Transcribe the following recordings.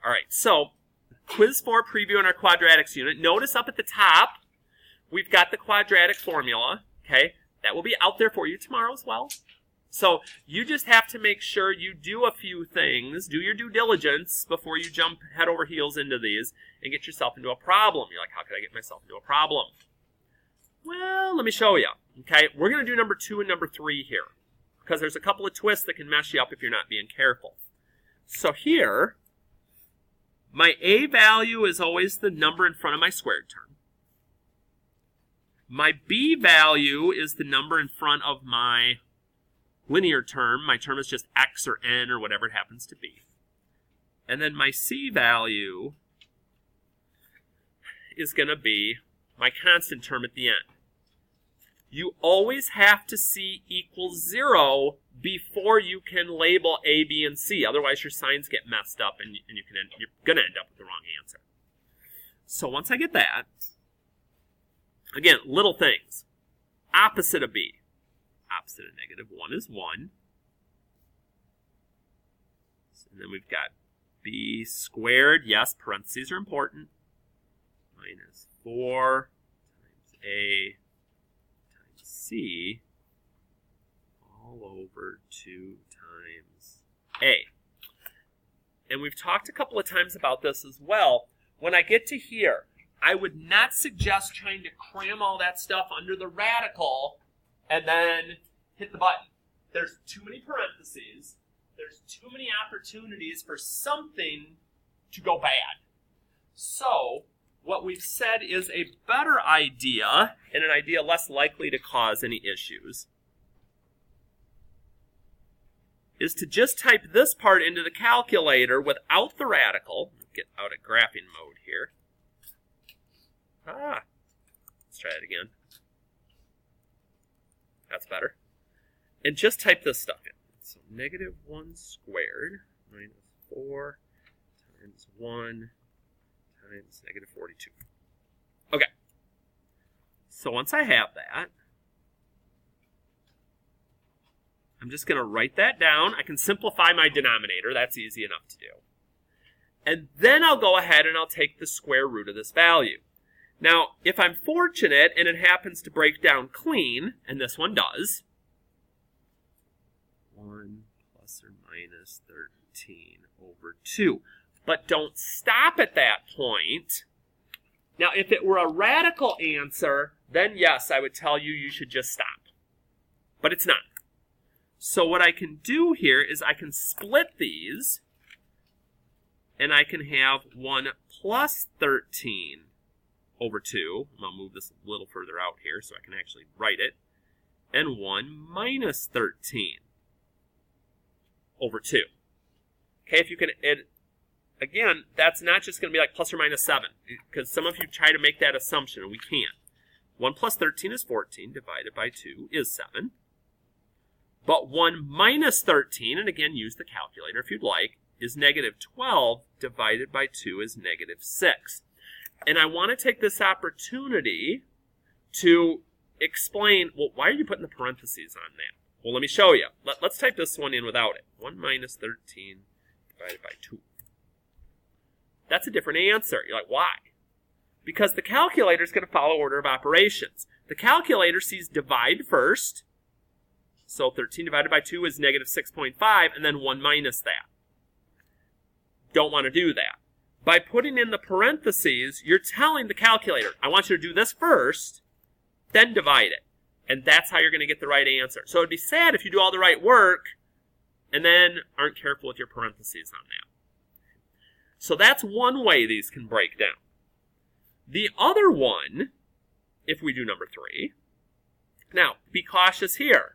All right, so quiz 4 preview in our quadratics unit. Notice up at the top, we've got the quadratic formula, okay? That will be out there for you tomorrow as well. So you just have to make sure you do a few things, do your due diligence before you jump head over heels into these and get yourself into a problem. You're like, how could I get myself into a problem? Well, let me show you, okay? We're going to do number 2 and number 3 here because there's a couple of twists that can mess you up if you're not being careful. So here, my a value is always the number in front of my squared term. My b value is the number in front of my linear term. My term is just x or n or whatever it happens to be. And then my c value is going to be my constant term at the end. You always have to c equals 0 before you can label a, b, and c. Otherwise, your signs get messed up and you're going to end up with the wrong answer. So once I get that, again, little things. Opposite of b. Opposite of negative 1 is 1. And then we've got b squared. Yes, parentheses are important. Minus 4 times a times c all over 2 times a. And we've talked a couple of times about this as well. When I get to here, I would not suggest trying to cram all that stuff under the radical and then hit the button. There's too many parentheses. There's too many opportunities for something to go bad. So what we've said is a better idea, and an idea less likely to cause any issues, is to just type this part into the calculator without the radical. Get out of graphing mode here. Let's try it again. That's better. And just type this stuff in. So negative 1 squared minus 4 times 1 times negative 42. Okay. So once I have that, I'm just going to write that down. I can simplify my denominator. That's easy enough to do. And then I'll go ahead and I'll take the square root of this value. Now, if I'm fortunate and it happens to break down clean, and this one does, 1 plus or minus 13 over 2. But don't stop at that point. Now, if it were a radical answer, then yes, I would tell you you should just stop. But it's not. So what I can do here is I can split these, and I can have 1 plus 13 over 2. I'm going to move this a little further out here so I can actually write it. And 1 minus 13 over 2. Okay, if you can add, again, that's not just going to be like plus or minus 7, because some of you try to make that assumption, and we can't. 1 plus 13 is 14, divided by 2 is 7. But 1 minus 13, and again, use the calculator if you'd like, is negative 12, divided by 2 is negative 6. And I want to take this opportunity to explain, well, why are you putting the parentheses on that? Well, let me show you. Let's type this one in without it. 1 minus 13 divided by 2. That's a different answer. You're like, why? Because the calculator is going to follow order of operations. The calculator sees divide first. So 13 divided by 2 is negative 6.5, and then 1 minus that. Don't want to do that. By putting in the parentheses, you're telling the calculator, I want you to do this first, then divide it. And that's how you're going to get the right answer. So it'd be sad if you do all the right work and then aren't careful with your parentheses on that. So that's one way these can break down. The other one, if we do number 3, now, be cautious here.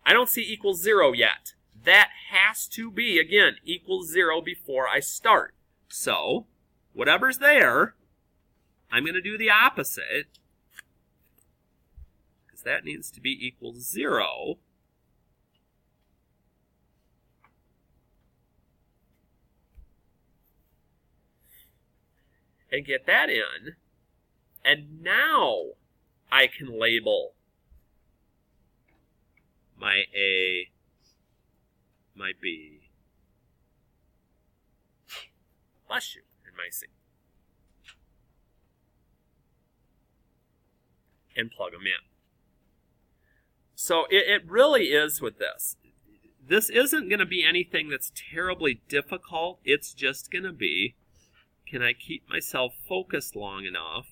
I don't see equals 0 yet. That has to be, again, equals 0 before I start. So, whatever's there, I'm going to do the opposite, because that needs to be equals 0. And get that in. And now I can label my A, my B, bless you, in my C. And plug them in. So it really is with this. This isn't going to be anything that's terribly difficult. It's just going to be, can I keep myself focused long enough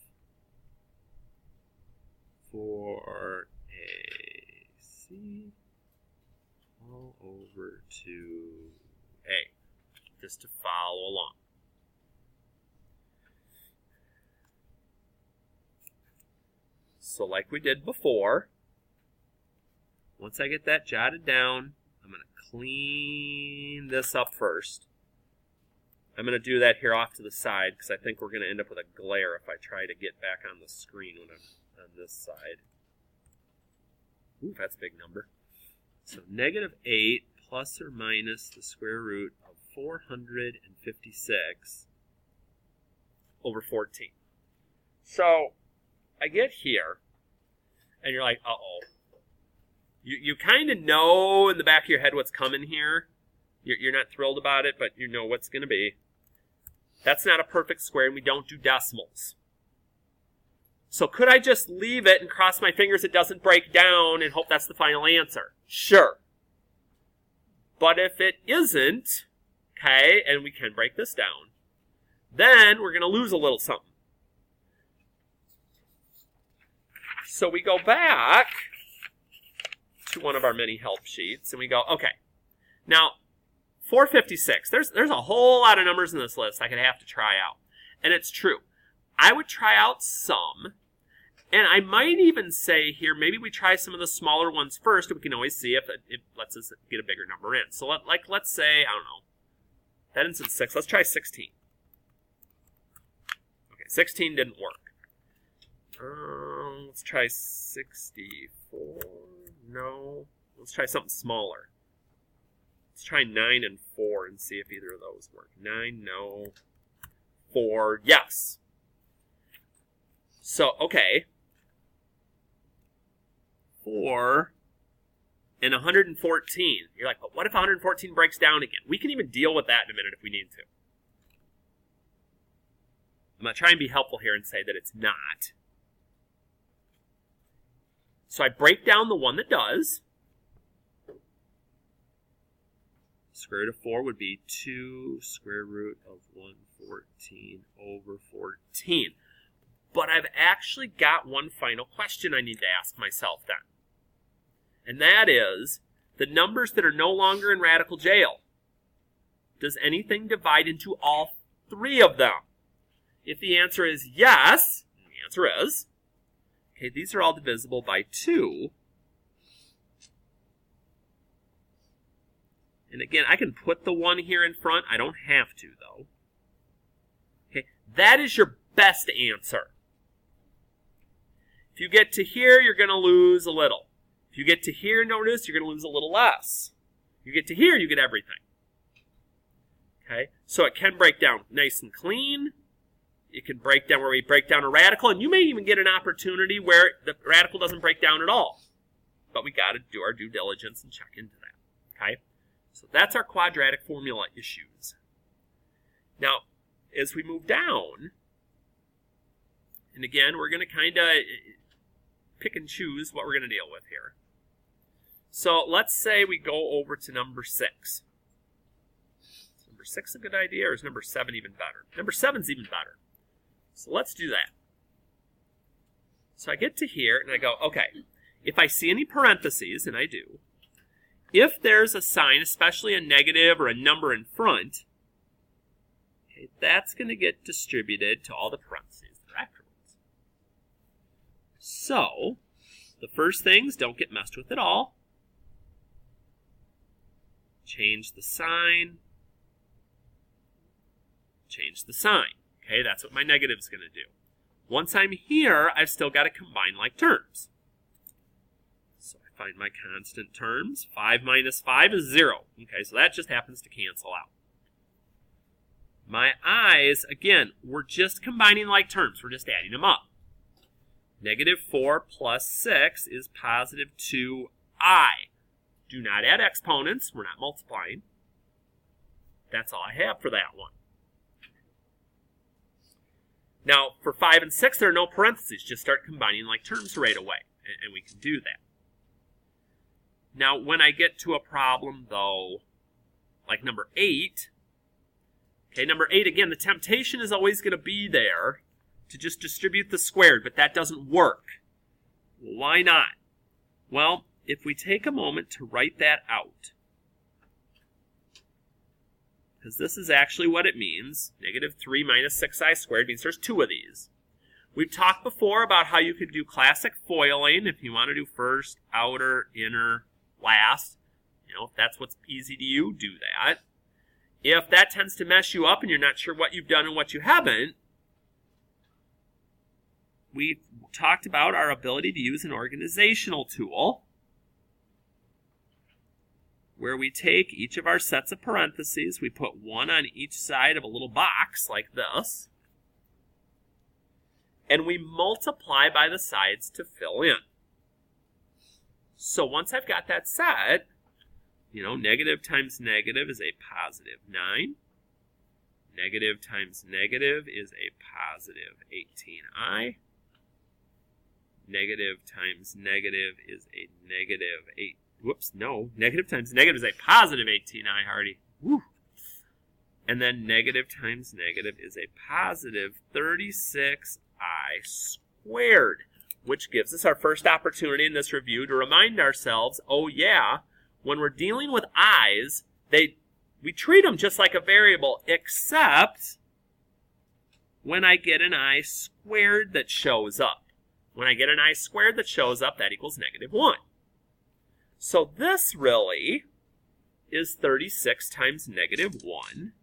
for a C all over to A, just to follow along. So like we did before, once I get that jotted down, I'm going to clean this up first. I'm going to do that here off to the side because I think we're going to end up with a glare if I try to get back on the screen when I'm on this side. Ooh, that's a big number. So -8 plus or minus the square root of 456 over 14. So I get here, and you're like, uh-oh. You kind of know in the back of your head what's coming here. You're not thrilled about it, but you know what's going to be. That's not a perfect square, and we don't do decimals. So could I just leave it and cross my fingers it doesn't break down and hope that's the final answer? Sure. But if it isn't, okay, and we can break this down, then we're going to lose a little something. So we go back to one of our many help sheets, and we go, okay, now 456, there's a whole lot of numbers in this list I could have to try out. And it's true. I would try out some, and I might even say here, maybe we try some of the smaller ones first, and we can always see if it lets us get a bigger number in. So let's say, I don't know, that ends in 6. Let's try 16. Okay, 16 didn't work. Let's try 64. No. Let's try something smaller. Let's try 9 and 4 and see if either of those work. 9, no. 4, yes. So, okay. 4 and 114. You're like, but what if 114 breaks down again? We can even deal with that in a minute if we need to. I'm going to try and be helpful here and say that it's not. So I break down the one that does. Square root of 4 would be 2 square root of 114 over 14. But I've actually got one final question I need to ask myself then. And that is, the numbers that are no longer in radical jail, does anything divide into all 3 of them? If the answer is yes, and the answer is, okay, these are all divisible by 2. And again, I can put the 1 here in front. I don't have to, though. Okay, that is your best answer. If you get to here, you're going to lose a little. If you get to here, notice, you're going to lose a little less. If you get to here, you get everything. Okay, so it can break down nice and clean. It can break down where we break down a radical, and you may even get an opportunity where the radical doesn't break down at all. But we got to do our due diligence and check into that. Okay, so that's our quadratic formula issues. Now, as we move down, and again, we're going to kind of pick and choose what we're going to deal with here. So let's say we go over to number 6. Is number 6 a good idea, or is number 7 even better? Number 7's even better. So let's do that. So I get to here, and I go, okay, if I see any parentheses, and I do, if there's a sign, especially a negative or a number in front, okay, that's going to get distributed to all the parentheses that are afterwards. So the first things don't get messed with at all. Change the sign. Change the sign. Okay, that's what my negative is going to do. Once I'm here, I've still got to combine like terms. So I find my constant terms. 5 minus 5 is 0. Okay, so that just happens to cancel out. My i's, again, we're just combining like terms. We're just adding them up. -4 plus 6 is positive 2i. Do not add exponents. We're not multiplying. That's all I have for that one. Now, for 5 and 6, there are no parentheses. Just start combining like terms right away, and we can do that. Now, when I get to a problem, though, like number 8, okay, number 8, again, the temptation is always going to be there to just distribute the squared, but that doesn't work. Why not? Well, if we take a moment to write that out, because this is actually what it means. Negative 3 minus 6i squared means there's 2 of these. We've talked before about how you could do classic foiling if you want to do first, outer, inner, last. You know, if that's what's easy to you, do that. If that tends to mess you up and you're not sure what you've done and what you haven't, we've talked about our ability to use an organizational tool where we take each of our sets of parentheses, we put one on each side of a little box like this, and we multiply by the sides to fill in. So once I've got that set, you know, negative times negative is a positive 9. Negative times negative is a positive 18i. Negative times negative is a negative 8. Whoops, no. Negative times negative is a positive 18i, Harty. Woo. And then negative times negative is a positive 36i squared, which gives us our first opportunity in this review to remind ourselves, oh yeah, when we're dealing with i's, we treat them just like a variable, except when I get an I squared that shows up. When I get an I squared that shows up, that equals negative 1. So this really is 36 times negative 1,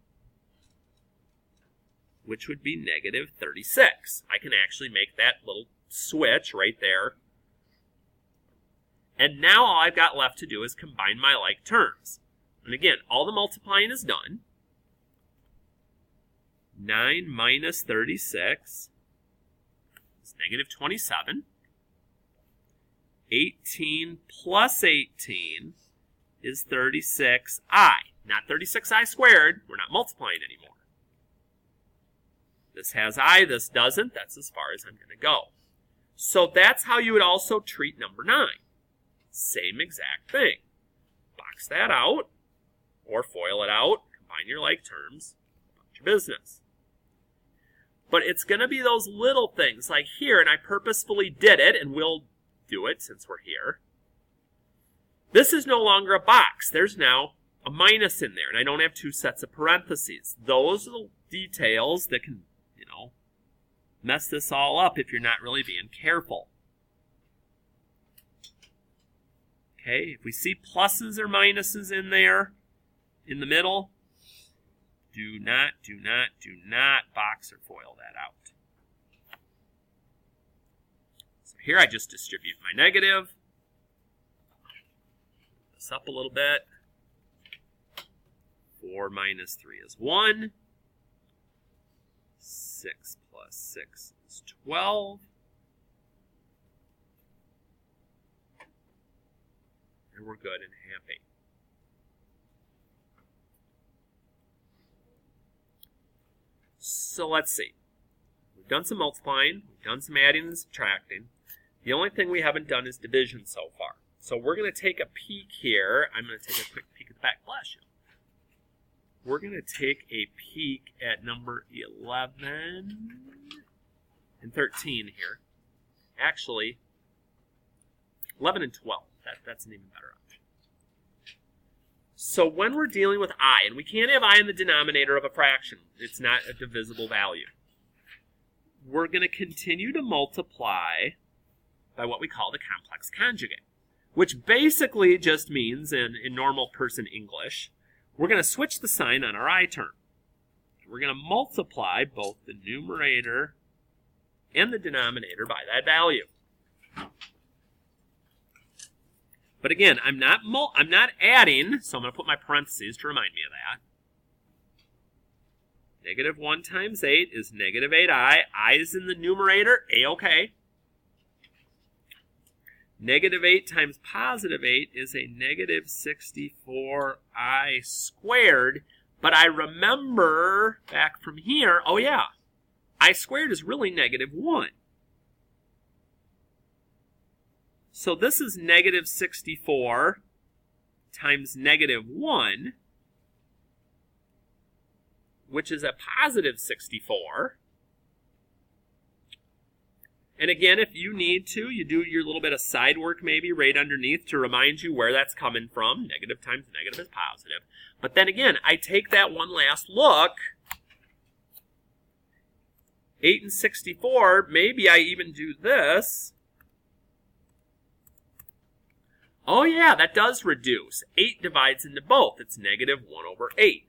which would be negative 36. I can actually make that little switch right there. And now all I've got left to do is combine my like terms. And again, all the multiplying is done. 9 minus 36 is negative 27. 18 plus 18 is 36i. Not 36i squared. We're not multiplying anymore. This has I, this doesn't. That's as far as I'm going to go. So that's how you would also treat number 9. Same exact thing. Box that out, or foil it out, combine your like terms, about your business. But it's going to be those little things like here, and I purposefully did it, and we'll do it since we're here. This is no longer a box. There's now a minus in there, and I don't have 2 sets of parentheses. Those are the details that can, you know, mess this all up if you're not really being careful. Okay, if we see pluses or minuses in there, in the middle, do not box or foil that out. So here I just distribute my negative. Move this up a little bit. 4 minus 3 is 1. 6 plus 6 is 12. And we're good and happy. So let's see. We've done some multiplying. We've done some adding and subtracting. The only thing we haven't done is division so far. So we're going to take a peek here. I'm going to take a quick peek at the back. Bless you. We're going to take a peek at number 11 and 13 here. Actually, 11 and 12. That's an even better option. So when we're dealing with I, and we can't have I in the denominator of a fraction. It's not a divisible value. We're going to continue to multiply by what we call the complex conjugate, which basically just means, in normal person English, we're going to switch the sign on our I term. We're going to multiply both the numerator and the denominator by that value. But again, I'm not adding, so I'm going to put my parentheses to remind me of that. Negative 1 times 8 is negative 8i. I is in the numerator, A-okay. Negative 8 times positive 8 is a negative 64i squared. But I remember back from here, oh yeah, I squared is really negative 1. So this is negative 64 times negative 1, which is a positive 64. And again, if you need to, you do your little bit of side work maybe right underneath to remind you where that's coming from. Negative times negative is positive. But then again, I take that one last look. 8 and 64, maybe I even do this. Oh yeah, that does reduce. 8 divides into both. It's negative 1 over 8,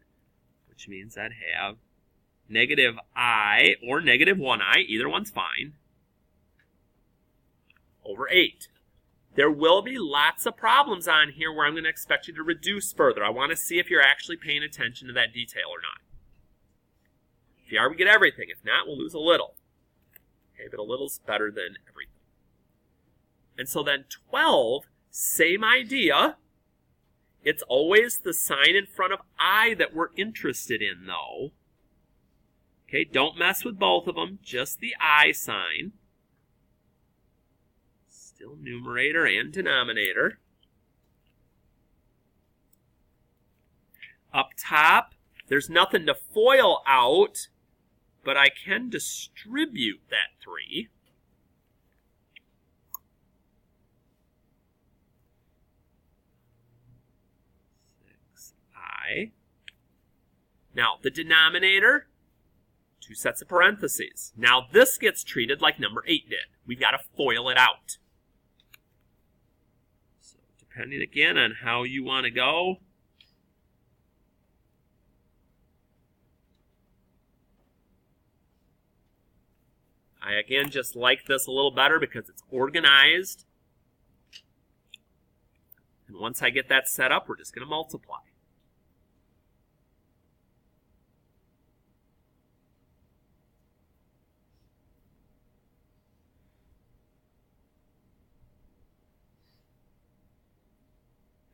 which means I'd have negative I or negative 1i, either one's fine, over 8. There will be lots of problems on here where I'm going to expect you to reduce further. I want to see if you're actually paying attention to that detail or not. If you are, we get everything. If not, we'll lose a little. Okay, but a little's better than everything. And so then 12, same idea. It's always the sign in front of I that we're interested in, though. Okay, don't mess with both of them, just the I sign. Still numerator and denominator. Up top, there's nothing to FOIL out, but I can distribute that 3. Now, the denominator, 2 sets of parentheses. Now, this gets treated like number 8 did. We've got to FOIL it out. So, depending again on how you want to go, I again just like this a little better because it's organized. And once I get that set up, we're just going to multiply.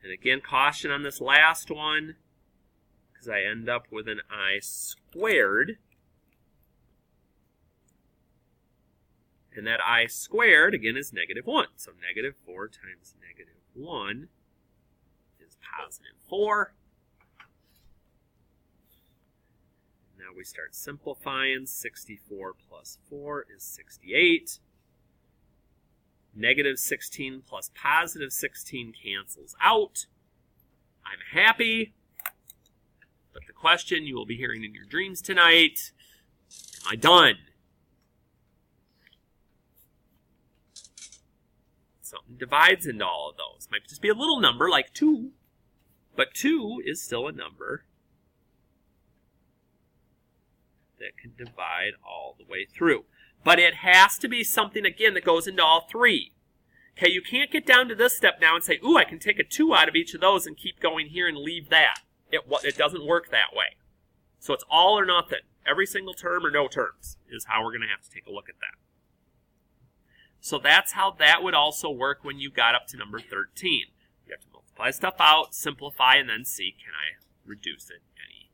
And again, caution on this last one, because I end up with an I squared. And that I squared, again, is negative 1. So negative 4 times negative 1 is positive 4. Now we start simplifying. 64 plus 4 is 68. Negative 16 plus positive 16 cancels out. I'm happy. But the question you will be hearing in your dreams tonight, am I done? Something divides into all of those. Might just be a little number like 2, but 2 is still a number that can divide all the way through. But it has to be something, again, that goes into all 3. Okay, you can't get down to this step now and say, ooh, I can take a 2 out of each of those and keep going here and leave that. It doesn't work that way. So it's all or nothing. Every single term or no terms is how we're going to have to take a look at that. So that's how that would also work when you got up to number 13. You have to multiply stuff out, simplify, and then see, can I reduce it any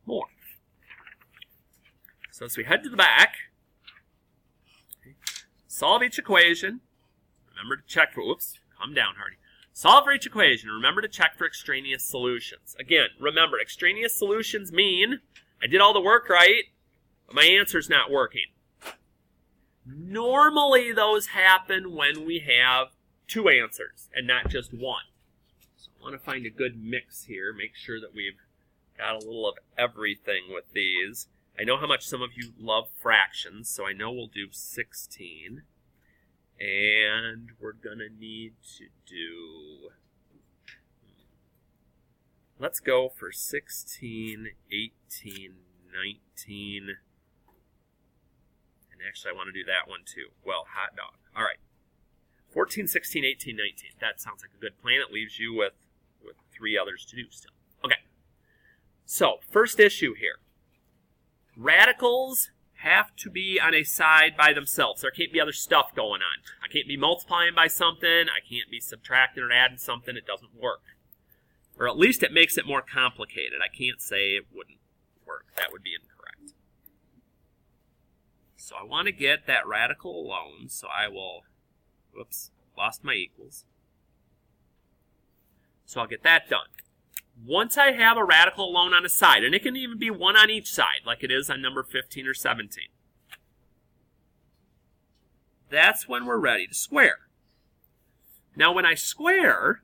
more? So as we head to the back, solve each equation. Remember to check for, whoops, calm down, Harty. Solve for each equation. Remember to check for extraneous solutions. Again, remember, extraneous solutions mean I did all the work right, but my answer's not working. Normally, those happen when we have 2 answers and not just 1. So I want to find a good mix here. Make sure that we've got a little of everything with these. I know how much some of you love fractions, so I know we'll do 16. And we're going to need to do, let's go for 16, 18, 19. And actually, I want to do that one too. Well, hot dog. All right. 14, 16, 18, 19. That sounds like a good plan. It leaves you with 3 others to do still. Okay. So, first issue here. Radicals have to be on a side by themselves. There can't be other stuff going on. I can't be multiplying by something. I can't be subtracting or adding something. It doesn't work. Or at least it makes it more complicated. I can't say it wouldn't work. That would be incorrect. So I want to get that radical alone, so I will, whoops, lost my equals. So I'll get that done. Once I have a radical alone on a side, and it can even be one on each side, like it is on number 15 or 17, that's when we're ready to square. Now when I square,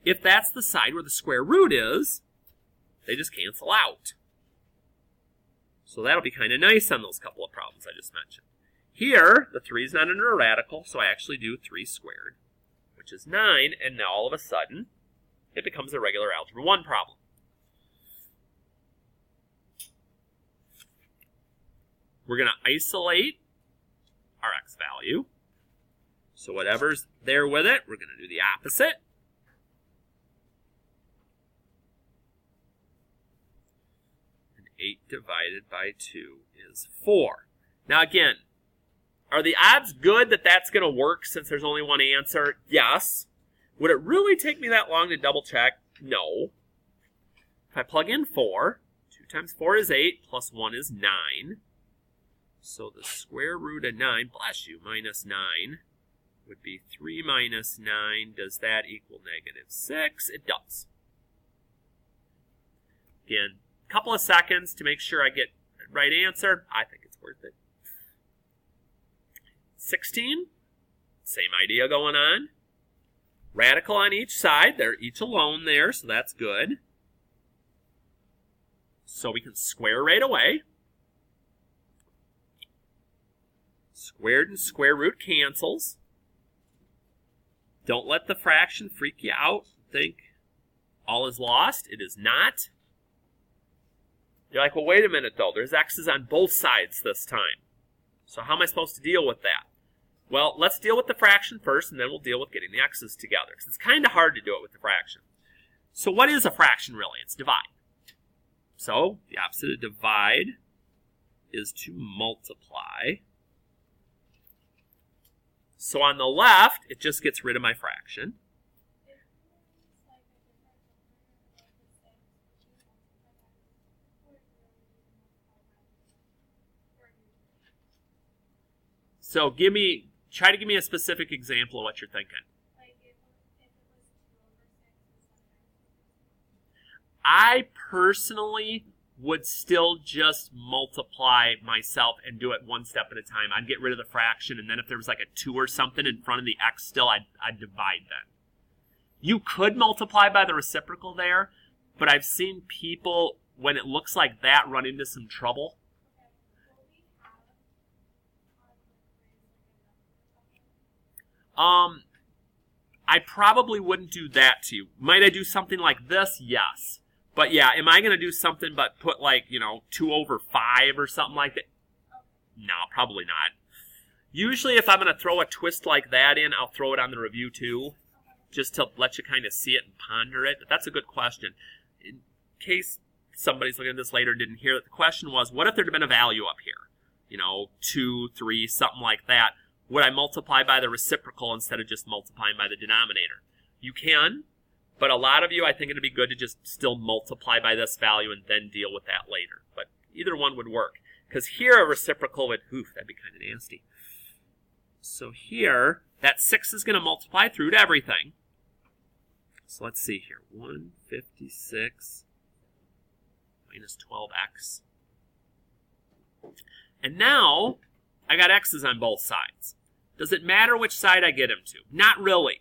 if that's the side where the square root is, they just cancel out. So that'll be kind of nice on those couple of problems I just mentioned. Here, the 3 is not under a radical, so I actually do 3 squared, which is 9, and now all of a sudden, it becomes a regular Algebra 1 problem. We're going to isolate our x value. So whatever's there with it, we're going to do the opposite. And 8 divided by 2 is 4. Now again, are the odds good that that's going to work since there's only one answer? Yes. Would it really take me that long to double check? No. If I plug in 4, 2 times 4 is 8, plus 1 is 9. So the square root of 9, bless you, minus 9 would be 3 minus 9. Does that equal negative 6? It does. Again, a couple of seconds to make sure I get the right answer. I think it's worth it. 16, same idea going on. Radical on each side. They're each alone there, so that's good. So we can square right away. Squared and square root cancels. Don't let the fraction freak you out. Think all is lost. It is not. You're like, well, wait a minute, though. There's x's on both sides this time. So how am I supposed to deal with that? Well, let's deal with the fraction first, and then we'll deal with getting the x's together, because it's kind of hard to do it with the fraction. So what is a fraction, really? It's divide. So the opposite of divide is to multiply. So on the left, it just gets rid of my fraction. So try to give me a specific example of what you're thinking. Like if it was 2/6 I personally would still just multiply myself and do it one step at a time. I'd get rid of the fraction, and then if there was like a 2 or something in front of the x still, I'd divide then. You could multiply by the reciprocal there, but I've seen people, when it looks like that, run into some trouble. I probably wouldn't do that to you. Might I do something like this? Yes. But yeah, am I going to do something but put like, 2/5 or something like that? No, probably not. Usually if I'm going to throw a twist like that in, I'll throw it on the review too, just to let you kind of see it and ponder it. But that's a good question. In case somebody's looking at this later and didn't hear it, the question was, what if there had been a value up here? 2, 3, something like that. Would I multiply by the reciprocal instead of just multiplying by the denominator? You can, but a lot of you, I think it'd be good to just still multiply by this value and then deal with that later. But either one would work. Because here a reciprocal would, that'd be kind of nasty. So here, that 6 is going to multiply through to everything. So let's see here. 156 minus 12x. And now, I got x's on both sides. Does it matter which side I get them to? Not really.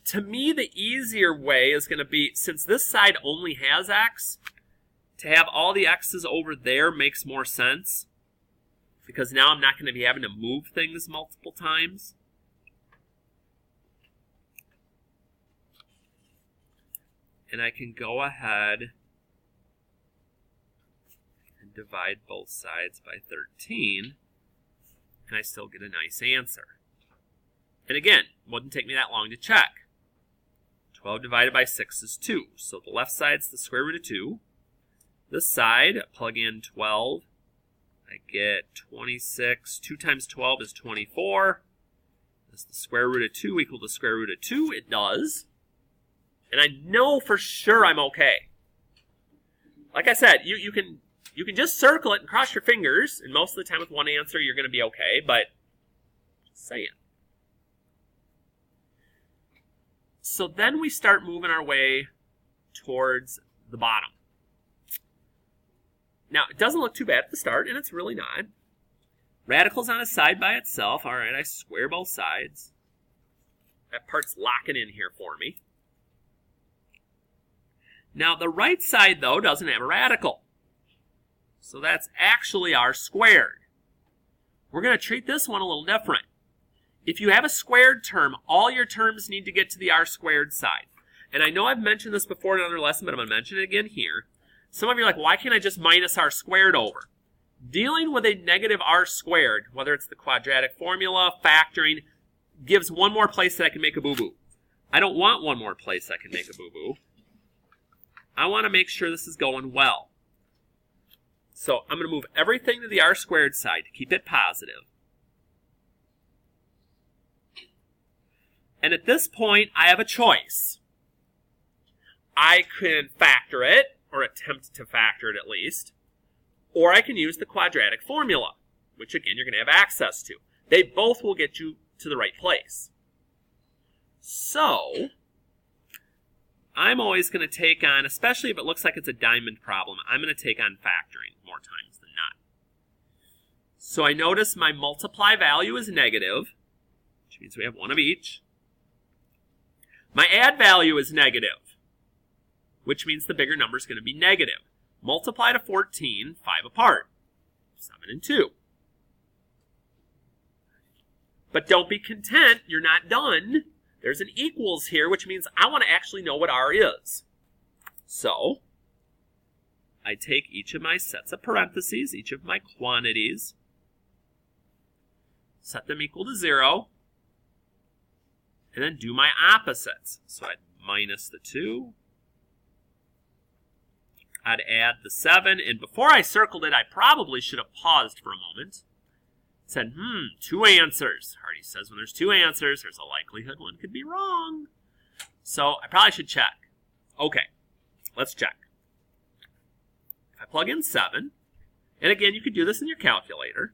To me, the easier way is going to be, since this side only has x, to have all the x's over there makes more sense. Because now I'm not going to be having to move things multiple times. And I can go ahead and divide both sides by 13. And I still get a nice answer. And again, it wouldn't take me that long to check. 12 divided by 6 is 2. So the left side's the square root of 2. This side, plug in 12. I get 26. 2 times 12 is 24. Does the square root of 2 equal the square root of 2? It does. And I know for sure I'm okay. Like I said, you can You can just circle it and cross your fingers, and most of the time with one answer you're going to be okay, but just saying. So then we start moving our way towards the bottom. Now, it doesn't look too bad at the start, and it's really not. Radical's on a side by itself. All right, I square both sides. That part's locking in here for me. Now, the right side, though, doesn't have a radical. So that's actually r squared. We're going to treat this one a little different. If you have a squared term, all your terms need to get to the r squared side. And I know I've mentioned this before in another lesson, but I'm going to mention it again here. Some of you are like, why can't I just minus r squared over? Dealing with a negative r squared, whether it's the quadratic formula, factoring, gives one more place that I can make a boo-boo. I don't want one more place I can make a boo-boo. I want to make sure this is going well. So I'm going to move everything to the r squared side to keep it positive. And at this point, I have a choice. I can factor it, or attempt to factor it at least, or I can use the quadratic formula, which again you're going to have access to. They both will get you to the right place. So, I'm always going to take on, especially if it looks like it's a diamond problem, I'm going to take on factoring more times than not. So I notice my multiply value is negative, which means we have one of each. My add value is negative, which means the bigger number is going to be negative. Multiply to 14, 5 apart, 7 and 2. But don't be content, you're not done. There's an equals here, which means I want to actually know what r is. So, I take each of my sets of parentheses, each of my quantities, set them equal to 0, and then do my opposites. So I'd minus the 2. I'd add the 7. And before I circled it, I probably should have paused for a moment. Said, 2 answers. Harty says when there's 2 answers, there's a likelihood one could be wrong. So I probably should check. Okay, let's check. If I plug in 7, and again, you could do this in your calculator.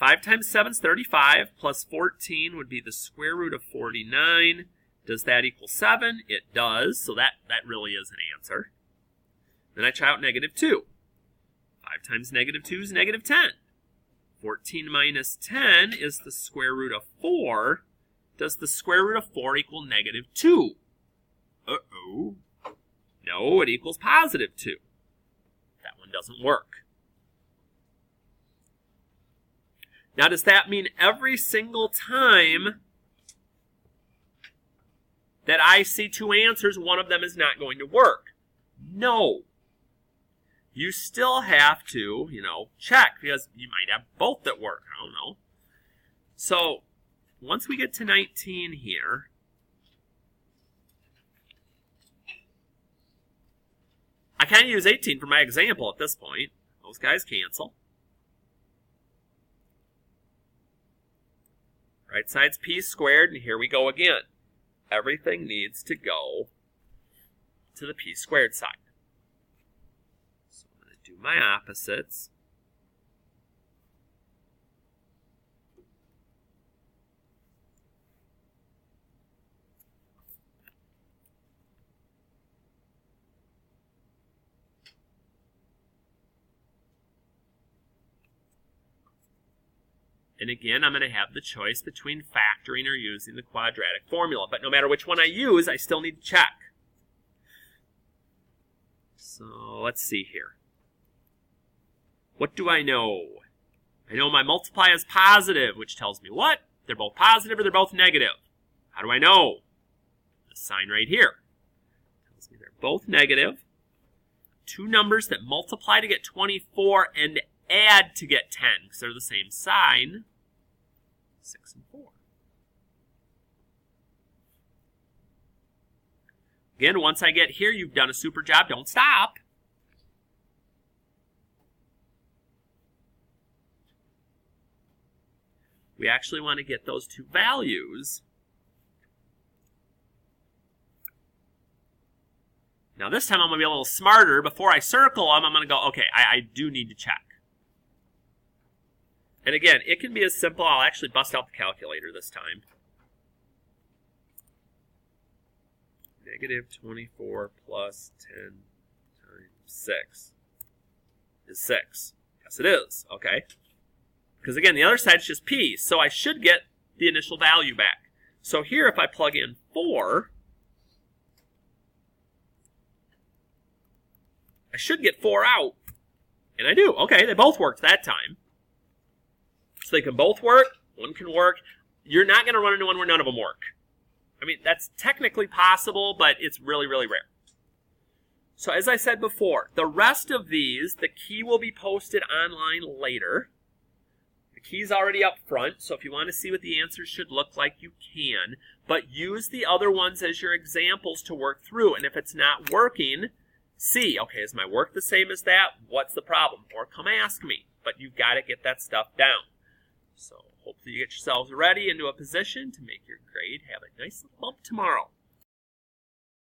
5 times 7 is 35, plus 14 would be the square root of 49. Does that equal 7? It does, so that really is an answer. Then I try out negative 2. 5 times negative 2 is negative 10. 14 minus 10 is the square root of 4. Does the square root of 4 equal negative 2? Uh-oh. No, it equals positive 2. That one doesn't work. Now, does that mean every single time that I see 2 answers, one of them is not going to work? No. You still have to, check, because you might have both that work. I don't know. So, once we get to 19 here, I kind of use 18 for my example at this point. Those guys cancel. Right side's p squared, and here we go again. Everything needs to go to the p squared side. So I'm going to do my opposites. And again, I'm going to have the choice between factoring or using the quadratic formula. But no matter which one I use, I still need to check. So let's see here. What do I know? I know my multiply is positive, which tells me what? They're both positive or they're both negative. How do I know? The sign right here tells me they're both negative. 2 numbers that multiply to get 24 and add to get 10, because they're the same sign. 6 and 4. Again, once I get here, you've done a super job. Don't stop. We actually want to get those 2 values. Now this time I'm going to be a little smarter. Before I circle them, I'm going to go, okay, I do need to check. And again, it can be as simple. I'll actually bust out the calculator this time. Negative 24 plus 10 times 6 is 6. Yes, it is. Okay. Because again, the other side is just p, so I should get the initial value back. So here, if I plug in 4, I should get 4 out. And I do. Okay, they both worked that time. So they can both work. One can work. You're not going to run into one where none of them work. I mean, that's technically possible, but it's really, really rare. So as I said before, the rest of these, the key will be posted online later. The key's already up front, so if you want to see what the answers should look like, you can. But use the other ones as your examples to work through. And if it's not working, see, okay, is my work the same as that? What's the problem? Or come ask me. But you've got to get that stuff down. So hopefully you get yourselves ready into a position to make your grade have a nice little bump tomorrow.